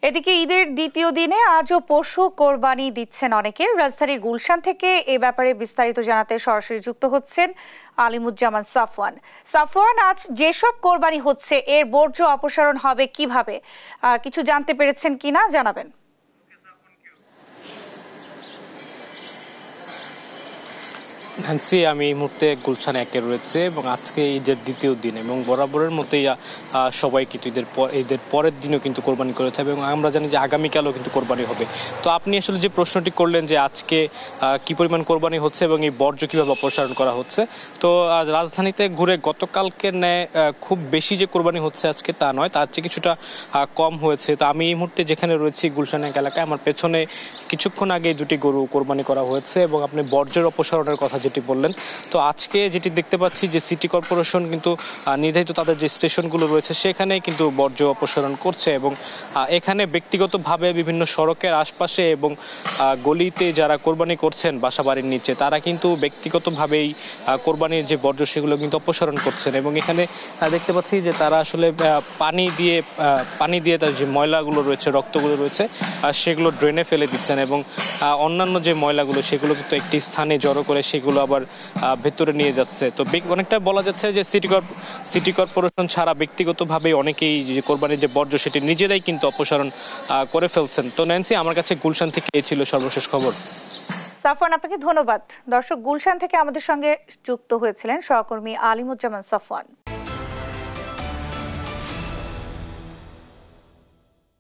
এদিকে ঈদের দ্বিতীয় দিনে আজও পশু কোরবানি দিচ্ছেন অনেকে। রাজধানীর গুলশান থেকে এ ব্যাপারে বিস্তারিত জানাতে সরাসরি যুক্ত হচ্ছেন আলিমুজ্জামান সাফওয়ান। সাফওয়ান, আজ যেসব কোরবানি হচ্ছে এর বর্জ্য অপসারণ হবে কিভাবে, কিছু জানতে পেরেছেন কিনা জানাবেন। হ্যান্সি, আমি এই মুহূর্তে গুলশান একে রয়েছে এবং আজকে ঈদের দ্বিতীয় দিন এবং বরাবরের মতোই সবাই কিন্তু ঈদের পরের দিনও কিন্তু কোরবানি করে থাকবে এবং আমরা জানি যে আগামীকালও কিন্তু কোরবানি হবে। তো আপনি আসলে যে প্রশ্নটি করলেন যে আজকে কি পরিমাণ কোরবানি হচ্ছে এবং এই বর্জ্য কীভাবে অপসারণ করা হচ্ছে, তো রাজধানীতে ঘুরে গতকালকে ন্যায় খুব বেশি যে কোরবানি হচ্ছে আজকে তা নয়, তার চেয়ে কিছুটা কম হয়েছে। তো আমি এই মুহূর্তে যেখানে রয়েছি গুলশান এক এলাকায়, আমার পেছনে কিছুক্ষণ আগে দুটি গরু কোরবানি করা হয়েছে এবং আপনি বর্জ্যের অপসারণের কথা যেটি বললেন, তো আজকে যেটি দেখতে পাচ্ছি যে সিটি কর্পোরেশন কিন্তু নির্ধারিত তাদের যে স্টেশনগুলো রয়েছে সেখানে কিন্তু বর্জ্য অপসারণ করছে এবং এখানে ব্যক্তিগতভাবে বিভিন্ন সড়কের আশপাশে এবং গলিতে যারা কোরবানি করছেন বাসাবাড়ির নিচে, তারা কিন্তু ব্যক্তিগতভাবেই কোরবানির যে বর্জ্য সেগুলো কিন্তু অপসারণ করছেন এবং এখানে দেখতে পাচ্ছি যে তারা আসলে পানি দিয়ে তার যে ময়লাগুলো রয়েছে, রক্তগুলো রয়েছে, সেগুলো ড্রেনে ফেলে দিচ্ছেন এবং অন্যান্য যে ময়লাগুলো সেগুলো কিন্তু একটি স্থানে জড়ো করে সেগুলো আবার ভেতরে নিয়ে যাচ্ছে। তো অনেকটা বলা যাচ্ছে যে সিটি কর্পোরেশন ছাড়া ব্যক্তিগতভাবে অনেকেই যে কোরবানির যে বর্জ্য সেটি নিজেরাই কিন্তু অপসারণ করে ফেলছেন। তো ন্যান্সি, আমার কাছে গুলশান থেকে এই ছিল সর্বশেষ খবর। সাফওয়ান, আপনাকে ধন্যবাদ। দর্শক, গুলশান থেকে আমাদের সঙ্গে যুক্ত হয়েছিলেন সহকর্মী আলিমুজ্জামান সাফওয়ান।